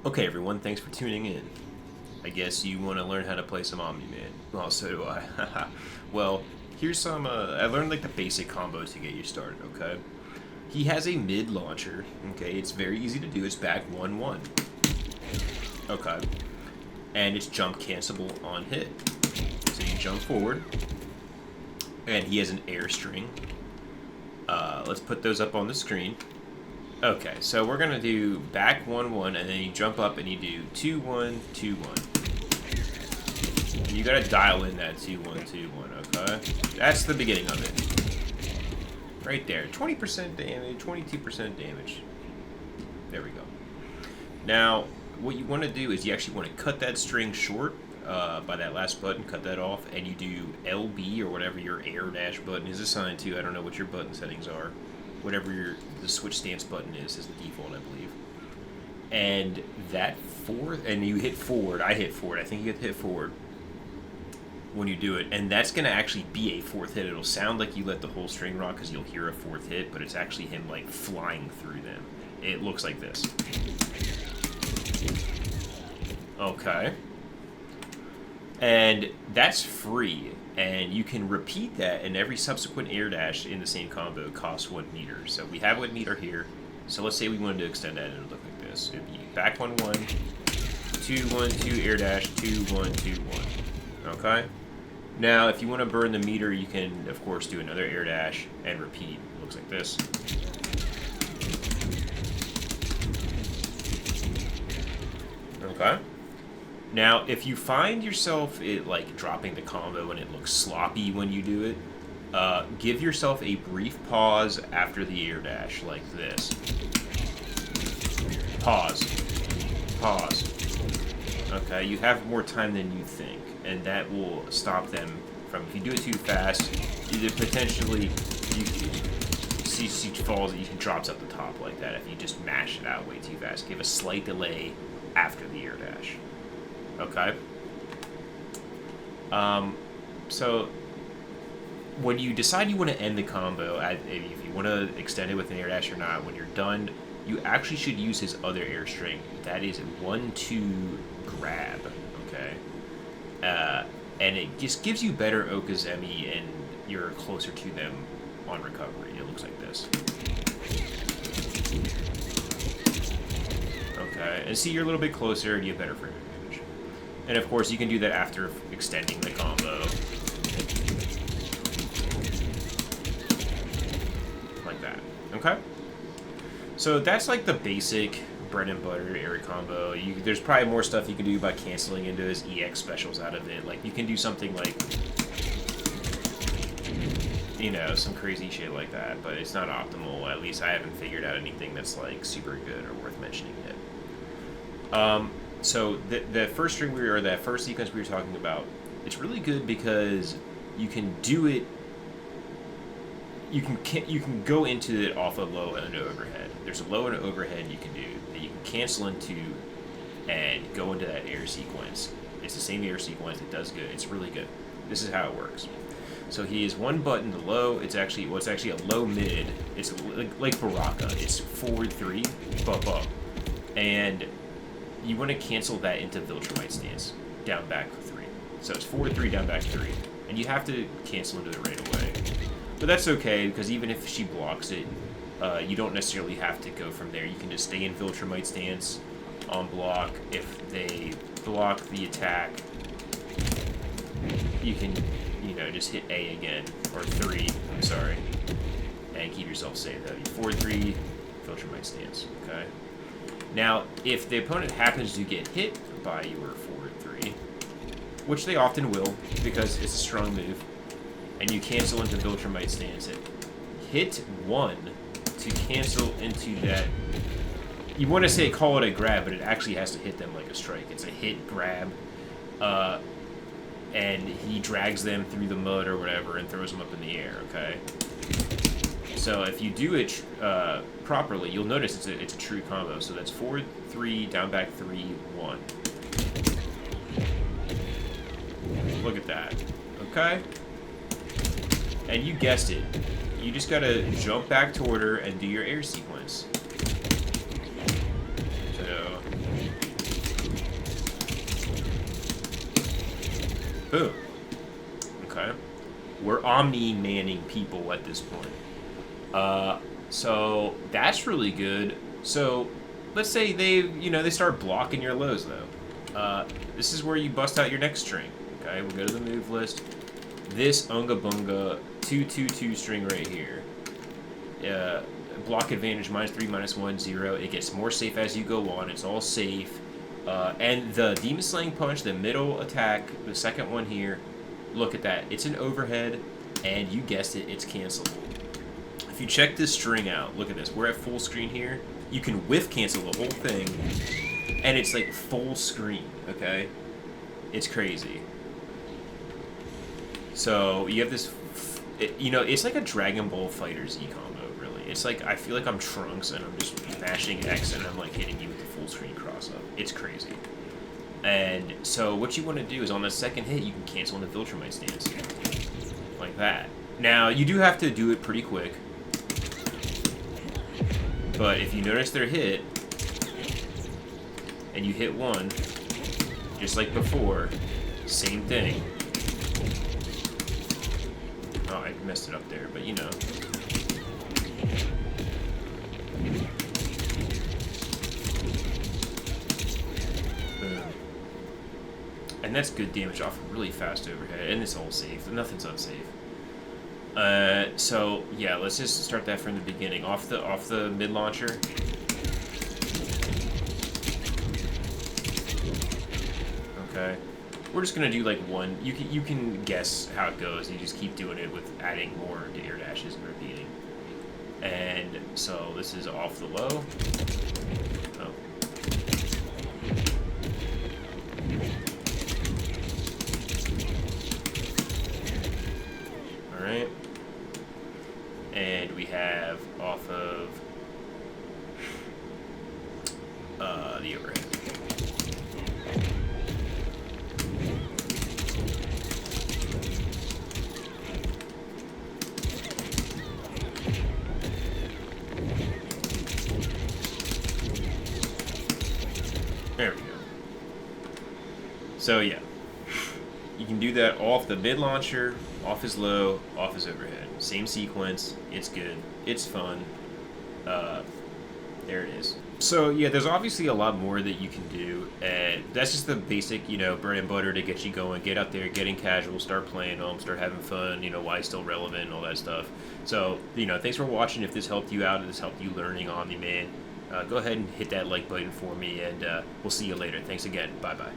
Okay, everyone, thanks for tuning in. I guess you want to learn how to play some Omni-Man. Well, so do I. Well, here's some, I learned like the basic combos to get you started, okay? He has a mid launcher, okay? It's very easy to do. It's back 1-1. Okay. And it's jump cancelable on hit. So you jump forward. And he has an air string. Let's put those up on the screen. Okay, so we're gonna do back 1-1, and then you jump up and you do 2-1, 2-1. And you gotta dial in that 2-1, 2-1, okay? That's the beginning of it. Right there. 20% damage, 22% damage. There we go. Now, what you want to do is you actually want to cut that string short by that last button, cut that off, and you do LB or whatever your air dash button is assigned to. I don't know what your button settings are. Whatever the switch stance button is the default, I believe. And that forward, and you hit forward. I hit forward. I think you have to hit forward when you do it, and that's gonna actually be a fourth hit. It'll sound like you let the whole string rock because you'll hear a fourth hit, but it's actually him like flying through them. It looks like this. Okay. And that's free, and you can repeat that, and every subsequent air dash in the same combo costs 1 meter. So we have 1 meter here. So let's say we wanted to extend that, and it would look like this. It'd be back 1-1, 2-1, 2 air dash, 2-1, 2-1. Okay? Now, if you want to burn the meter, you can, of course, do another air dash and repeat. It looks like this. Okay? Now, if you find yourself like dropping the combo and it looks sloppy when you do it, give yourself a brief pause after the air dash, like this. Pause. Pause. Okay, you have more time than you think, and that will stop them from, if you do it too fast, either potentially you see falls, you can drops up the top like that if you just mash it out way too fast. Give a slight delay after the air dash. Okay. So when you decide you want to end the combo, if you want to extend it with an air dash or not, when you're done, you actually should use his other air string. That is 1-2 grab. Okay. And it just gives you better Okazemi, and you're closer to them on recovery. It looks like this. Okay, and see, you're a little bit closer, and you have better frame advantage. And of course, you can do that after extending the combo. Like that. Okay? So that's like the basic bread and butter air combo. There's probably more stuff you can do by canceling into his EX specials out of it. Like, you can do something like, you know, some crazy shit like that, but it's not optimal. At least I haven't figured out anything that's like super good or worth mentioning yet. So the first string that first sequence we were talking about, it's really good because you can do it. You can go into it off a low and an overhead. There's a low and an overhead you can do that you can cancel into and go into that air sequence. It's the same air sequence. It does good. It's really good. This is how it works. So he is one button to low. It's actually a low mid. It's like Baraka. It's forward 3, up, and you want to cancel that into Viltrumite stance, down back 3. So it's forward 3, down back 3, and you have to cancel into it right away. But that's okay, because even if she blocks it, you don't necessarily have to go from there. You can just stay in Viltrumite stance on block. If they block the attack, you can, you know, just hit A again, or 3, I'm sorry, and keep yourself safe. That would be forward 3, Viltrumite stance, okay? Now, if the opponent happens to get hit by your forward 3, which they often will, because it's a strong move, and you cancel into Viltrumite stance, hit 1 to cancel into that. You want to say call it a grab, but it actually has to hit them like a strike. It's a hit grab, and he drags them through the mud or whatever and throws them up in the air, okay? So if you do it properly, you'll notice it's a true combo. So that's forward 3, down back 3, 1. Look at that, okay? And you guessed it. You just gotta jump back toward her and do your air sequence. So Boom. Okay. We're omni-manning people at this point. So that's really good. So let's say they start blocking your lows though. This is where you bust out your next string. Okay, we'll go to the move list. This Unga Bunga 2-2-2 string right here. Block advantage -3, -1, 0. It gets more safe as you go on. It's all safe. And the Demon Slaying Punch, the middle attack, the second one here, look at that. It's an overhead, and you guessed it, it's cancelable. If you check this string out, look at this. We're at full screen here. You can whiff cancel the whole thing, and it's like full screen, okay? It's crazy. So you have this, it's like a Dragon Ball Fighter Z combo, really. It's like, I feel like I'm Trunks, and I'm just mashing X, and I'm like hitting you with the full screen cross-up. It's crazy. And so what you want to do is on the second hit, you can cancel into Viltrumite stance. Like that. Now, you do have to do it pretty quick. But if you notice their hit, and you hit one, just like before, same thing. Oh, I messed it up there, but you know. Boom. And that's good damage off a really fast overhead, and it's all safe. Nothing's unsafe. So yeah, let's just start that from the beginning. Off the mid launcher. Okay. We're just gonna do like one. You can guess how it goes. You just keep doing it with adding more to air dashes and repeating. And so this is off the low. Oh. All right. And we have off of the overhead. There we go. So yeah, you can do that off the mid launcher, off his low, off his overhead. Same sequence. It's good. It's fun. There it is. So yeah, there's obviously a lot more that you can do, and that's just the basic, bread and butter to get you going. Get out there, get in casual, start playing them, start having fun. Why it's still relevant, and all that stuff. So thanks for watching. If this helped you out, if this helped you learning OMNI-Man, go ahead and hit that like button for me, and we'll see you later. Thanks again. Bye bye.